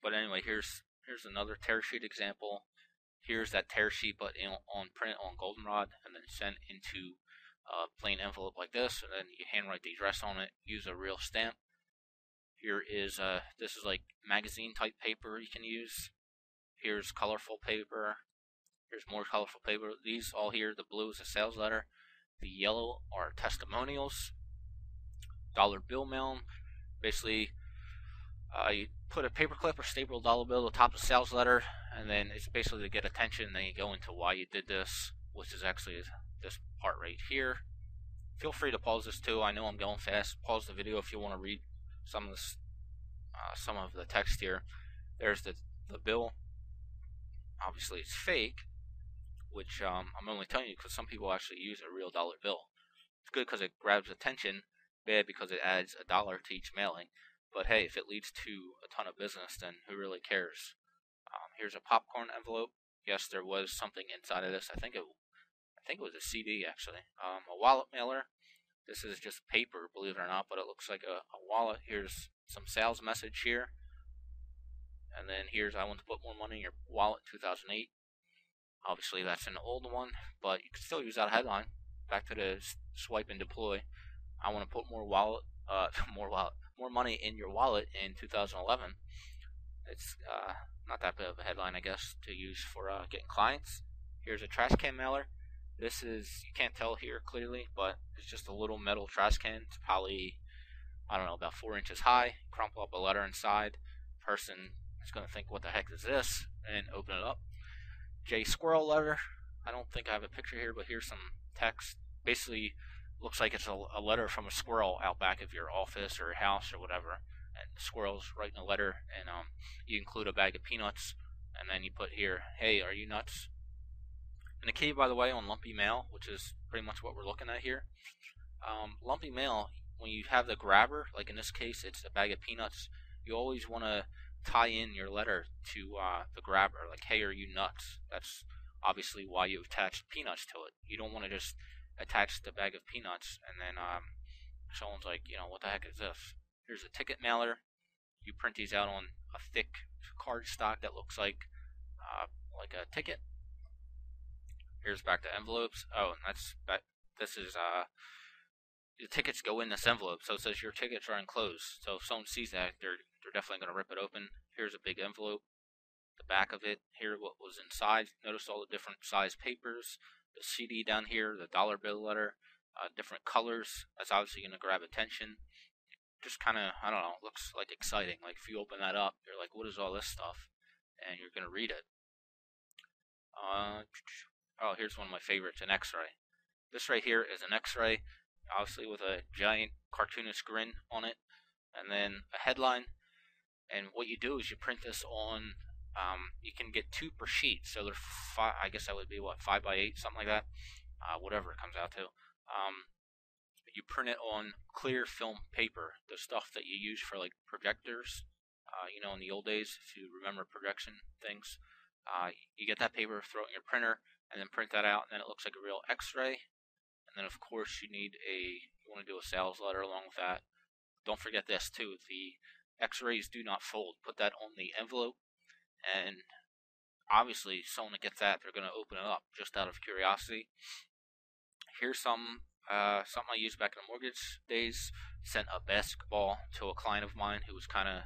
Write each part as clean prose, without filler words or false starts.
But anyway, here's another tear sheet example. Here's that tear sheet, but on print on goldenrod, and then sent into a plain envelope like this, and then you handwrite the address on it. Use a real stamp. Here is this is like magazine type paper you can use. Here's colorful paper. Here's more colorful paper. These all here, the blue is a sales letter. The yellow are testimonials. Dollar bill mail. Basically, you put a paperclip or staple dollar bill at the top of the sales letter, and then it's basically to get attention. Then you go into why you did this, which is actually this part right here. Feel free to pause this too. I know I'm going fast. Pause the video if you want to read some of this, some of the text here. There's the bill. Obviously, it's fake, which I'm only telling you because some people actually use a real dollar bill. It's good because it grabs attention. Bad because it adds $1 to each mailing. But hey, if it leads to a ton of business, then who really cares? Here's a popcorn envelope. Yes, there was something inside of this. I think it was a CD actually. A wallet mailer. This is just paper, believe it or not, but it looks like a wallet. Here's some sales message here. And then here's I want to put more money in your wallet 2008. Obviously that's an old one, but you can still use that headline. Back to the swipe and deploy. I want to put more more money in your wallet in 2011. It's not that big of a headline, I guess, to use for getting clients. Here's a trash can mailer. This is, you can't tell here clearly, but it's just a little metal trash can. It's probably, I don't know, about 4 inches high. Crumple up a letter inside. Person is going to think, what the heck is this? And open it up. J Squirrel letter. I don't think I have a picture here, but here's some text. Basically, looks like it's a letter from a squirrel out back of your office or house or whatever. And the squirrel's writing a letter, and you include a bag of peanuts, and then you put here, hey, are you nuts? And the key, by the way, on lumpy mail, which is pretty much what we're looking at here, lumpy mail, when you have the grabber, like in this case, it's a bag of peanuts, you always want to tie in your letter to the grabber, like, hey, are you nuts? That's obviously why you attached peanuts to it. You don't want to just attach the bag of peanuts and then someone's like, what the heck is this? Here's a ticket mailer. You print these out on a thick card stock that looks like a ticket. Here's back to envelopes. Oh, and this is the tickets go in this envelope, so it says your tickets are enclosed. So if someone sees that, they're definitely going to rip it open. Here's a big envelope. The back of it, here what was inside. Notice all the different size papers. The CD down here, the dollar bill letter, different colors. That's obviously going to grab attention. Just kind of, I don't know, looks like exciting. Like if you open that up, you're like, what is all this stuff? And you're going to read it. Oh, here's one of my favorites, an X-ray. This right here is an X-ray, obviously with a giant cartoonish grin on it, and then a headline. And what you do is you print this on. You can get 2 per sheet, so they're I guess that would be 5 by 8, something like that, whatever it comes out to. You print it on clear film paper, the stuff that you use for like projectors. In the old days, if you remember projection things, you get that paper, throw it in your printer, and then print that out, and then it looks like a real X-ray. And then of course you want to do a sales letter along with that. Don't forget this too. The X-rays do not fold. Put that on the envelope. And obviously, someone that gets that, they're going to open it up just out of curiosity. Here's something I used back in the mortgage days. Sent a basketball to a client of mine who was kind of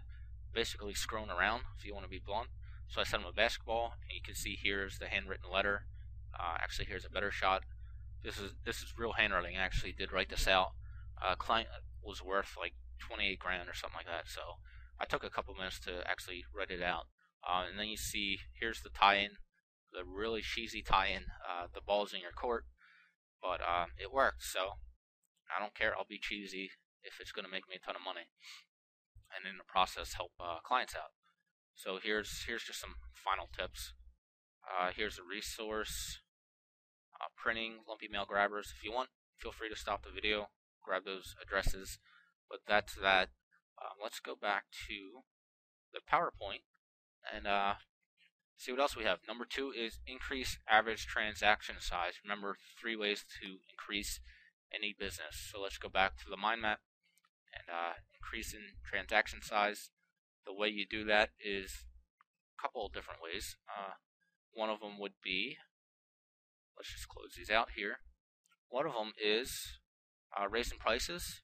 basically screwing around, if you want to be blunt. So I sent him a basketball, and you can see here's the handwritten letter. Actually, here's a better shot. This is real handwriting. I actually did write this out. Client was worth like 28 grand or something like that. So I took a couple minutes to actually write it out. And then you see, here's the tie-in, the really cheesy tie-in. The ball's in your court, but it worked, so I don't care. I'll be cheesy if it's going to make me a ton of money, and in the process help clients out. So here's just some final tips. Here's a resource, printing lumpy mail grabbers. If you want, feel free to stop the video, grab those addresses. But that's that. Let's go back to the PowerPoint and see what else we have. Number 2 is increase average transaction size. Remember, 3 ways to increase any business. So let's go back to the mind map and increase in transaction size. the way you do that is a couple of different ways. One of them would be, let's just close these out here. One of them is raising prices,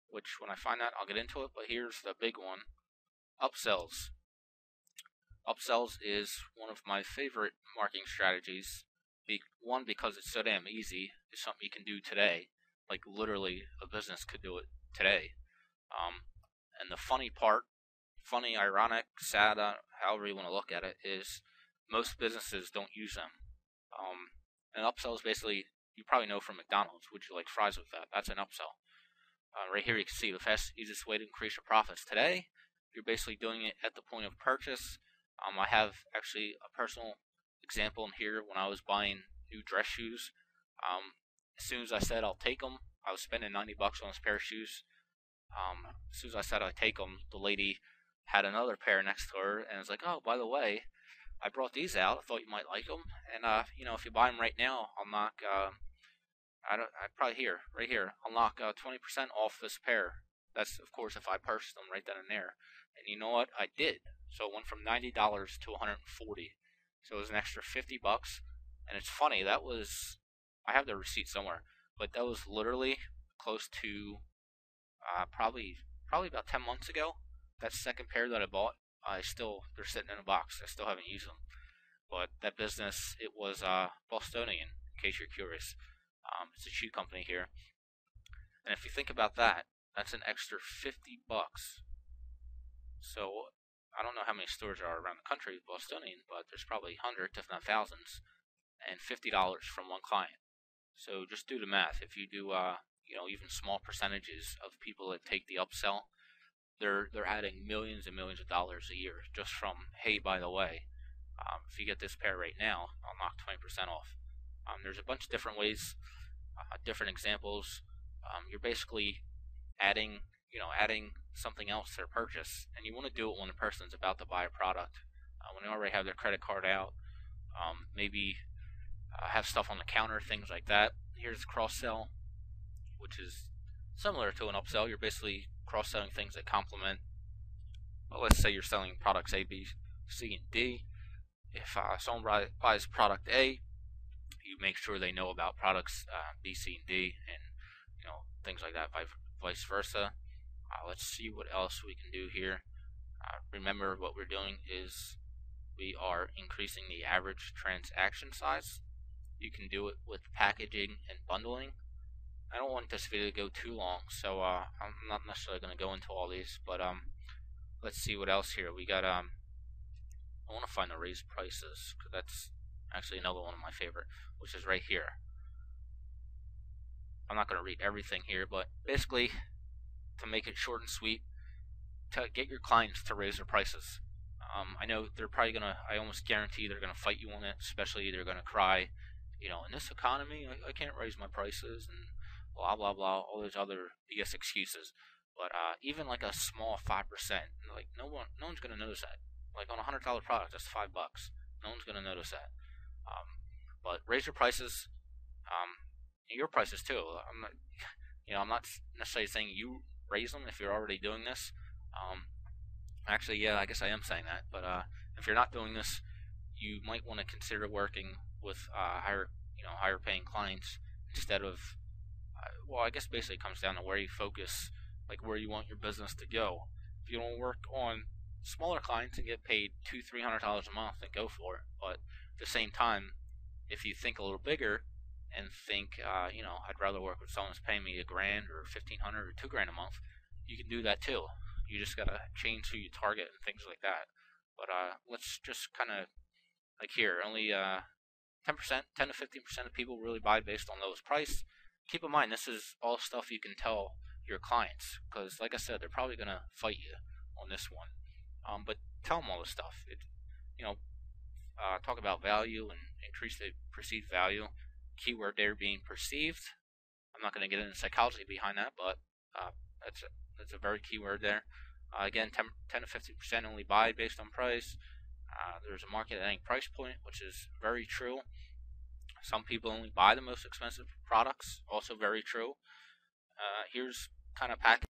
which when I find that, I'll get into it, but here's the big one. Upsells. Upsells is one of my favorite marketing strategies. One, because it's so damn easy. It's something you can do today. Like literally, a business could do it today. And the funny part, funny, ironic, sad, however you want to look at it, is most businesses don't use them. An upsell is basically, you probably know from McDonald's, would you like fries with that? That's an upsell. Right here you can see the fastest, easiest way to increase your profits. Today, you're basically doing it at the point of purchase. I have actually a personal example in here when I was buying new dress shoes. As soon as I said I'll take them, I was spending $90 on this pair of shoes. As soon as I said I'd take them, the lady had another pair next to her and was like, "Oh, by the way, I brought these out. I thought you might like them, and if you buy them right now, I'll knock right here. I'll knock 20% off this pair. That's of course if I purchased them right then and there. And you know what? I did. So it went from $90 to $140. So it was an extra $50. And it's funny, I have the receipt somewhere, but that was literally close to probably about 10 months ago. That second pair that I bought, they're sitting in a box. I still haven't used them. But that business, it was Bostonian, in case you're curious. It's a shoe company here. And if you think about that, that's an extra $50. So I don't know how many stores there are around the country with Bostonian, but there's probably hundreds, if not thousands, and $50 from one client. So just do the math. If you do, even small percentages of people that take the upsell, they're adding millions and millions of dollars a year just from, hey, by the way, if you get this pair right now, I'll knock 20% off. There's a bunch of different ways, different examples. You're basically adding something else to their purchase, and you want to do it when the person's about to buy a product. When they already have their credit card out, maybe have stuff on the counter, things like that. Here's cross-sell, which is similar to an upsell. You're basically cross-selling things that complement. Well, let's say you're selling products A, B, C, and D. If someone buys product A, you make sure they know about products B, C, and D, and things like that, vice versa. Let's see what else we can do here. Remember, what we're doing is we are increasing the average transaction size. You can do it with packaging and bundling. I don't want this video to go too long, so I'm not necessarily going to go into all these, but let's see what else here. We got, I want to find the raise prices, because that's actually another one of my favorite, which is right here. I'm not going to read everything here, but basically, to make it short and sweet, to get your clients to raise their prices. I know they're probably going to, I almost guarantee they're going to fight you on it, especially they're going to cry, in this economy, I can't raise my prices, and blah, blah, blah, all those other BS excuses. But even like a small 5%, like no one's going to notice that. Like on a $100 product, that's $5. No one's going to notice that. But raise your prices, your prices too. I'm not necessarily saying you raise them if you're already doing this. Actually, yeah, I guess I am saying that. But if you're not doing this, you might want to consider working with higher paying clients instead of. Well, I guess basically it comes down to where you focus, like where you want your business to go. If you want to work on smaller clients and get paid $200-300 a month, then go for it. But at the same time, if you think a little bigger and think, I'd rather work with someone who's paying me $1,000 or $1,500 or $2,000 a month, you can do that too. You just gotta change who you target and things like that. But let's just kind of like here, only 10%, 10 to 15% of people really buy based on lowest price. Keep in mind, this is all stuff you can tell your clients, because like I said, they're probably gonna fight you on this one. But tell them all this stuff. Talk about value and increase the perceived value. Keyword there being perceived. I'm not going to get into psychology behind that, but that's a very key word there. Again, 10 to 15% only buy based on price. There's a market at any price point, which is very true. Some people only buy the most expensive products, also very true. Here's kind of package.